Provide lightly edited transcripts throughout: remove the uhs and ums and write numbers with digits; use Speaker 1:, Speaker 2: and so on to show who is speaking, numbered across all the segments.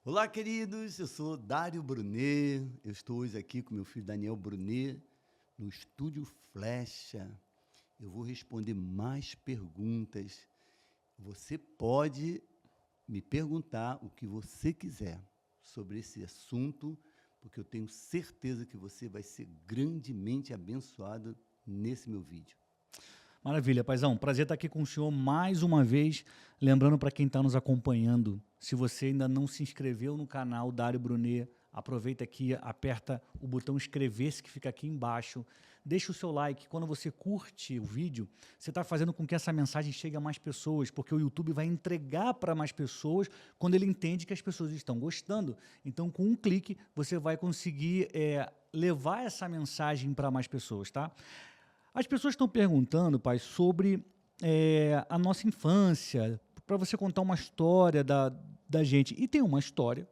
Speaker 1: Olá, queridos, eu sou Dário Brunet, eu estou hoje aqui com meu filho Daniel Brunet, no Estúdio Flecha. Eu vou responder mais perguntas. Você pode me perguntar o que você quiser sobre esse assunto, porque eu tenho certeza que você vai ser grandemente abençoado nesse meu vídeo.
Speaker 2: Maravilha, paizão. Prazer estar aqui com o senhor mais uma vez. Lembrando para quem está nos acompanhando, se você ainda não se inscreveu no canal Dário Brunet, aproveita aqui, aperta o botão inscrever-se que fica aqui embaixo. Deixa o seu like. Quando você curte o vídeo, você está fazendo com que essa mensagem chegue a mais pessoas, porque o YouTube vai entregar para mais pessoas quando ele entende que as pessoas estão gostando. Então, com um clique, você vai conseguir levar essa mensagem para mais pessoas, tá? As pessoas estão perguntando, pai, sobre a nossa infância, para você contar uma história da gente. E tem uma história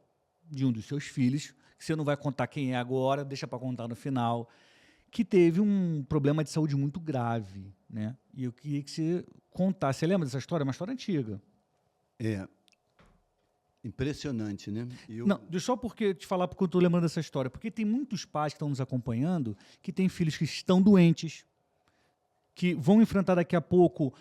Speaker 2: de um dos seus filhos, que você não vai contar quem é agora, deixa para contar no final, que teve um problema de saúde muito grave, né? E eu queria que você contasse. Você lembra dessa história? É uma história antiga.
Speaker 1: É impressionante, né?
Speaker 2: Não, só porque te falar porque eu estou lembrando dessa história, porque tem muitos pais que estão nos acompanhando que têm filhos que estão doentes, que vão enfrentar daqui a pouco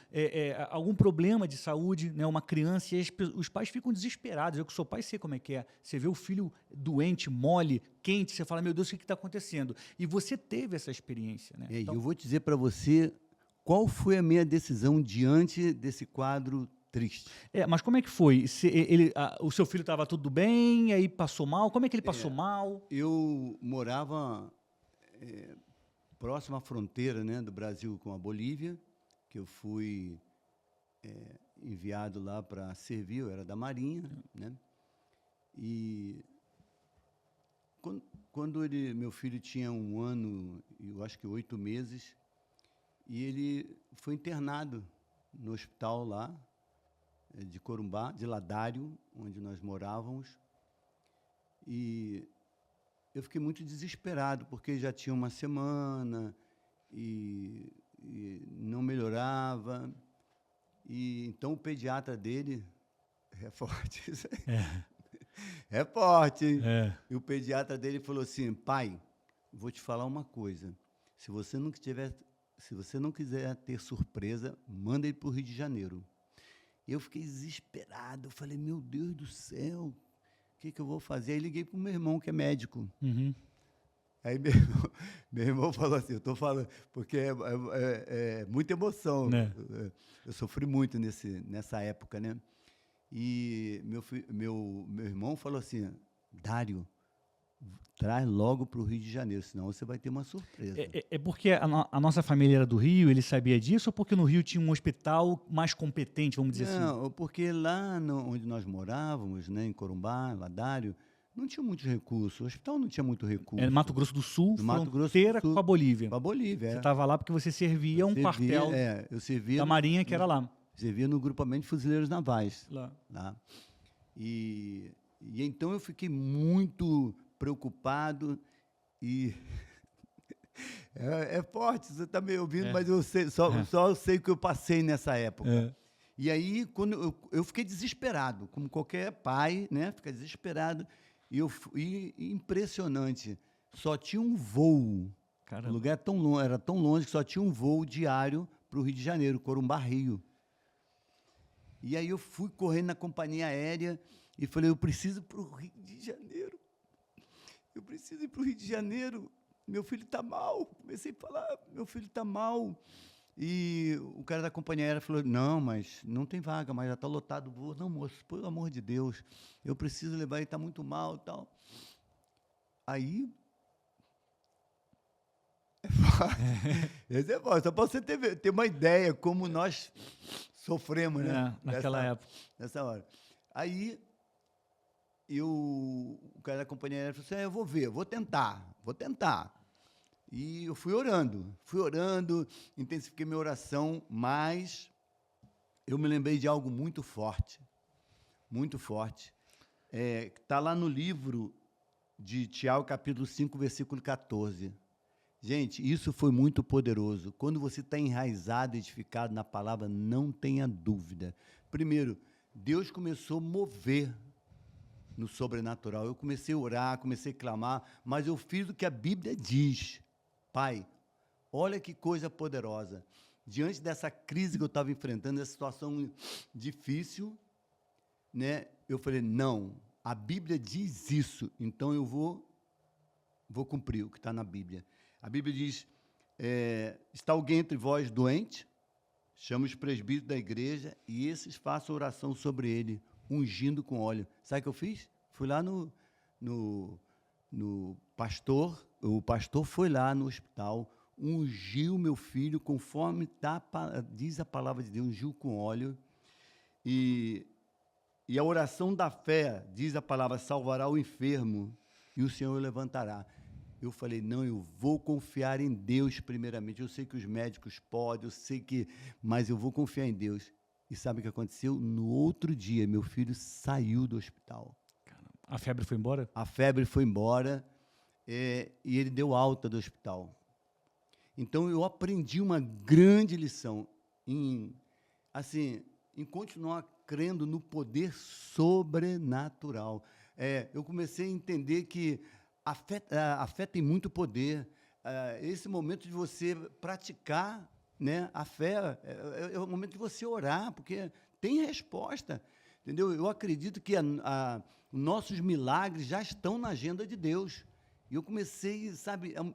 Speaker 2: algum problema de saúde, né, uma criança, e os pais ficam desesperados. Eu que sou pai sei como é que é. Você vê o filho doente, mole, quente, você fala, meu Deus, o que está acontecendo? E você teve essa experiência. Né?
Speaker 1: Então, eu vou dizer para você qual foi a minha decisão diante desse quadro triste.
Speaker 2: Mas como é que foi? O seu filho estava tudo bem, aí passou mal? Como é que ele passou mal?
Speaker 1: Eu morava próximo à fronteira, né, do Brasil com a Bolívia, que eu fui enviado lá para servir, eu era da Marinha, né? E quando meu filho tinha 1 ano, eu acho que 8 meses, e ele foi internado no hospital lá, de Corumbá, de Ladário, onde nós morávamos, e eu fiquei muito desesperado, porque já tinha 1 semana e não melhorava. E então o pediatra dele é forte, isso aí. É forte, hein? E o pediatra dele falou assim: pai, vou te falar uma coisa. Se você não quiser ter surpresa, manda ele para o Rio de Janeiro. Eu fiquei desesperado. Eu falei: meu Deus do céu, o que eu vou fazer? Aí liguei para o meu irmão, que é médico.
Speaker 2: Uhum.
Speaker 1: Aí meu irmão falou assim, eu estou falando, porque é muita emoção.
Speaker 2: Né?
Speaker 1: Eu sofri muito nessa época, né? E meu irmão falou assim: Dário, traz logo para o Rio de Janeiro, senão você vai ter uma surpresa.
Speaker 2: É porque a nossa família era do Rio, ele sabia disso, ou porque no Rio tinha um hospital mais competente, vamos dizer assim?
Speaker 1: Não, porque lá onde nós morávamos, né, em Corumbá, Ladário, não tinha muitos recursos. O hospital não tinha muito recurso.
Speaker 2: É Mato Grosso do Sul,
Speaker 1: Mato Grosso
Speaker 2: fronteira
Speaker 1: do Sul,
Speaker 2: com a Bolívia.
Speaker 1: Com a Bolívia,
Speaker 2: Você estava lá porque você servia um quartel
Speaker 1: eu servia
Speaker 2: da Marinha que era lá.
Speaker 1: Servia no grupamento de fuzileiros navais.
Speaker 2: Lá.
Speaker 1: E então eu fiquei muito preocupado e... É forte, você está me ouvindo, mas eu sei, só eu sei o que eu passei nessa época. E aí, quando eu fiquei desesperado, como qualquer pai, né? Fica desesperado. E impressionante, só tinha um voo.
Speaker 2: Caramba.
Speaker 1: O lugar era tão longe que só tinha um voo diário para o Rio de Janeiro, Corumbá, Rio. E aí eu fui correndo na companhia aérea e falei: eu preciso ir para o Rio de Janeiro. Eu preciso ir para o Rio de Janeiro. Meu filho está mal. Comecei a falar: meu filho está mal. E o cara da companhia aérea falou: não, mas não tem vaga, mas já está lotado o voo. Não, moço, pelo amor de Deus, eu preciso levar, ele está muito mal e tal. Aí... Esse é forte, só para você ter uma ideia como nós sofremos, né?
Speaker 2: Naquela época.
Speaker 1: Nessa hora. Aí, o cara da companhia aérea falou assim: eu vou ver, vou tentar. E eu fui orando, intensifiquei minha oração, mas eu me lembrei de algo muito forte. Está lá no livro de Tiago, capítulo 5, versículo 14. Gente, isso foi muito poderoso. Quando você está enraizado, edificado na palavra, não tenha dúvida. Primeiro, Deus começou a mover no sobrenatural. Eu comecei a orar, comecei a clamar, mas eu fiz o que a Bíblia diz. Pai, olha que coisa poderosa. Diante dessa crise que eu estava enfrentando, essa situação difícil, né, eu falei, não, a Bíblia diz isso, então eu vou cumprir o que está na Bíblia. A Bíblia diz, está alguém entre vós doente? Chama os presbíteros da igreja e esses façam oração sobre ele, ungindo com óleo. Sabe o que eu fiz? Fui lá no pastor, o pastor foi lá no hospital, ungiu meu filho, conforme diz a palavra de Deus, ungiu com óleo. E a oração da fé, diz a palavra, salvará o enfermo e o Senhor o levantará. Eu falei, não, eu vou confiar em Deus primeiramente. Eu sei que os médicos podem, mas eu vou confiar em Deus. E sabe o que aconteceu? No outro dia, meu filho saiu do hospital.
Speaker 2: Caramba. A febre foi embora?
Speaker 1: A febre foi embora e ele deu alta do hospital. Então, eu aprendi uma grande lição em continuar crendo no poder sobrenatural. Eu comecei a entender que a fé tem muito poder. Esse momento de você praticar, né, a fé é o momento de você orar, porque tem resposta. Entendeu? Eu acredito que nossos milagres já estão na agenda de Deus. E eu comecei,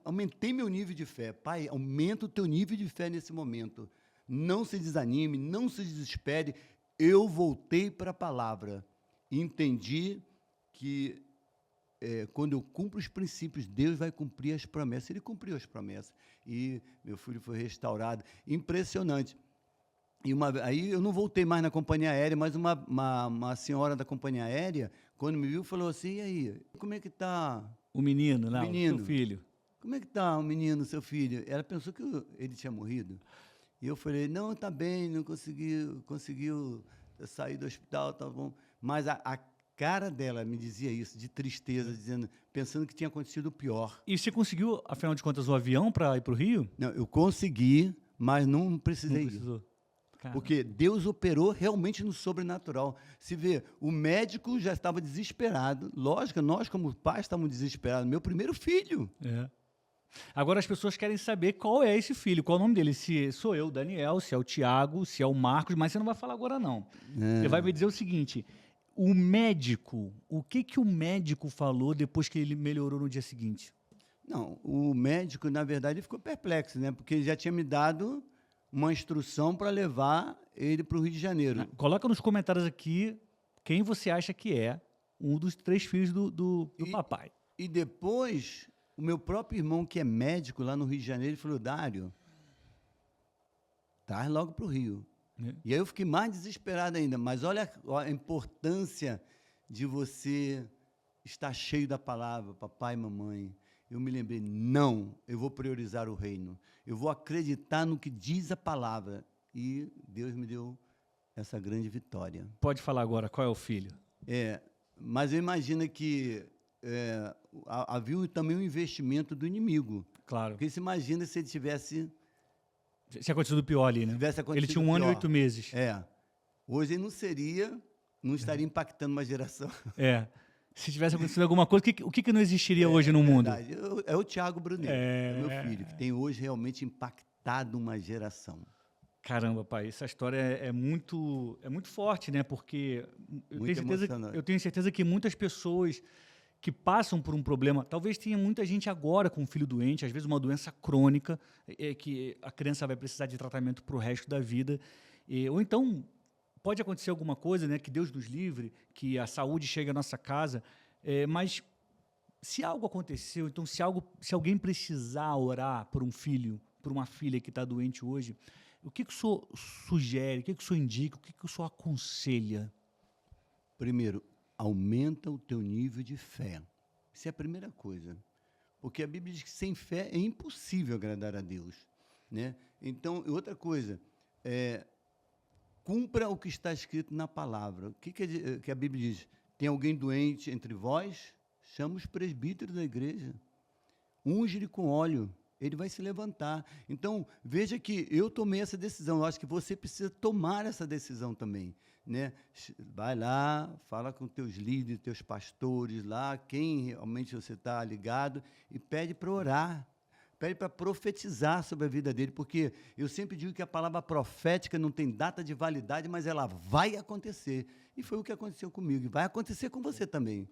Speaker 1: aumentei meu nível de fé. Pai, aumenta o teu nível de fé nesse momento. Não se desanime, não se desespere. Eu voltei para a palavra e entendi que quando eu cumpro os princípios, Deus vai cumprir as promessas. Ele cumpriu as promessas. E meu filho foi restaurado. Impressionante. Aí eu não voltei mais na companhia aérea, mas uma senhora da companhia aérea, quando me viu, falou assim, e aí, como é que está...
Speaker 2: O menino, não, o seu filho.
Speaker 1: Como é que está o menino, seu filho? Ela pensou que ele tinha morrido. E eu falei, não, está bem, não conseguiu sair do hospital, tá bom. Mas a cara dela me dizia isso, de tristeza, pensando que tinha acontecido o pior.
Speaker 2: E você conseguiu, afinal de contas, o avião para ir para o Rio?
Speaker 1: Não, eu consegui, mas não precisei.
Speaker 2: Não precisou.
Speaker 1: Porque Deus operou realmente no sobrenatural. Se vê, o médico já estava desesperado. Lógico, nós como pais estávamos desesperados. Meu primeiro filho.
Speaker 2: Agora as pessoas querem saber qual é esse filho, qual é o nome dele. Se sou eu, Daniel, se é o Tiago, se é o Marcos, mas você não vai falar agora não. Você vai me dizer o seguinte, o médico, o que o médico falou depois que ele melhorou no dia seguinte?
Speaker 1: Não, o médico, na verdade, ficou perplexo, né? Porque ele já tinha me dado uma instrução para levar ele para o Rio de Janeiro.
Speaker 2: Coloca nos comentários aqui quem você acha que é um dos 3 filhos do papai.
Speaker 1: E depois, o meu próprio irmão, que é médico lá no Rio de Janeiro, ele falou, Dário, traz logo para o Rio. E aí eu fiquei mais desesperado ainda. Mas olha a importância de você estar cheio da palavra, papai e mamãe. Eu me lembrei, não, eu vou priorizar o reino. Eu vou acreditar no que diz a palavra. E Deus me deu essa grande vitória.
Speaker 2: Pode falar agora, qual é o filho?
Speaker 1: Mas eu imagino que havia também um investimento do inimigo.
Speaker 2: Claro.
Speaker 1: Porque você imagina se ele tivesse...
Speaker 2: Se acontecido pior ali, né?
Speaker 1: Ele
Speaker 2: tinha 1 ano e 8 meses.
Speaker 1: Hoje ele não estaria impactando uma geração.
Speaker 2: Se tivesse acontecido alguma coisa, o que não existiria hoje no mundo?
Speaker 1: É o Tiago Brunet, meu filho, que tem hoje realmente impactado uma geração.
Speaker 2: Caramba, pai, essa história é muito forte, né? Porque eu tenho certeza que muitas pessoas que passam por um problema, talvez tenha muita gente agora com um filho doente, às vezes uma doença crônica, que a criança vai precisar de tratamento para o resto da vida, ou então pode acontecer alguma coisa, né, que Deus nos livre, que a saúde chegue à nossa casa, mas se algo aconteceu, então se alguém precisar orar por um filho, por uma filha que está doente hoje, o que o senhor sugere, o que o senhor indica, o que o senhor aconselha?
Speaker 1: Primeiro, aumenta o teu nível de fé. Isso é a primeira coisa. Porque a Bíblia diz que sem fé é impossível agradar a Deus, né? Então, outra coisa, cumpra o que está escrito na palavra. O que a Bíblia diz? Tem alguém doente entre vós? Chama os presbíteros da igreja. Unge-lhe com óleo. Ele vai se levantar. Então, veja que eu tomei essa decisão. Eu acho que você precisa tomar essa decisão também. né? Vai lá, fala com teus líderes, teus pastores lá, quem realmente você está ligado, e pede para orar. Pede para profetizar sobre a vida dele, porque eu sempre digo que a palavra profética não tem data de validade, mas ela vai acontecer. E foi o que aconteceu comigo, e vai acontecer com você também.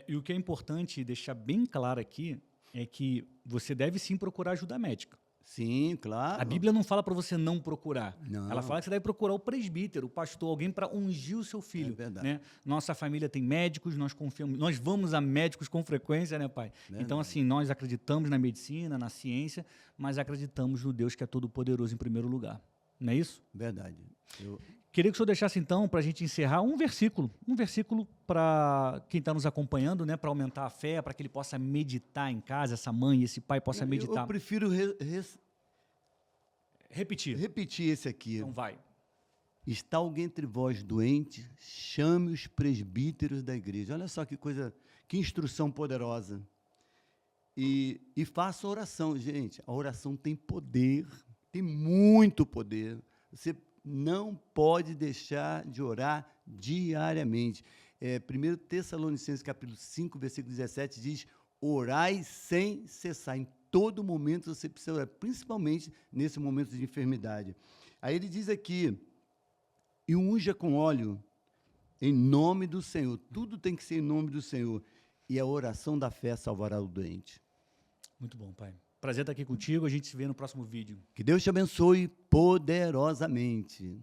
Speaker 2: E o que é importante deixar bem claro aqui é que você deve sim procurar ajuda médica.
Speaker 1: Sim, claro.
Speaker 2: A Bíblia não fala para você não procurar.
Speaker 1: Não.
Speaker 2: Ela fala que você deve procurar o presbítero, o pastor, alguém para ungir o seu filho.
Speaker 1: É verdade.
Speaker 2: Né? Nossa família tem médicos, nós confiamos, nós vamos a médicos com frequência, né, pai?
Speaker 1: Verdade.
Speaker 2: Então, assim, nós acreditamos na medicina, na ciência, mas acreditamos no Deus que é todo-poderoso em primeiro lugar. Não é isso?
Speaker 1: Verdade.
Speaker 2: Queria que o senhor deixasse, então, para a gente encerrar, um versículo para quem está nos acompanhando, né, para aumentar a fé, para que ele possa meditar em casa, essa mãe, esse pai possa meditar.
Speaker 1: Eu prefiro repetir esse aqui.
Speaker 2: Então vai.
Speaker 1: Está alguém entre vós doente, chame os presbíteros da igreja. Olha só que coisa, que instrução poderosa. E faça oração, gente. A oração tem poder, tem muito poder. Você não pode deixar de orar diariamente. 1 Tessalonicenses, capítulo 5, versículo 17, diz: orai sem cessar. Em todo momento você precisa orar, principalmente nesse momento de enfermidade. Aí ele diz aqui: e unja com óleo em nome do Senhor. Tudo tem que ser em nome do Senhor. E a oração da fé salvará o doente.
Speaker 2: Muito bom, pai. Prazer estar aqui contigo. A gente se vê no próximo vídeo.
Speaker 1: Que Deus te abençoe poderosamente.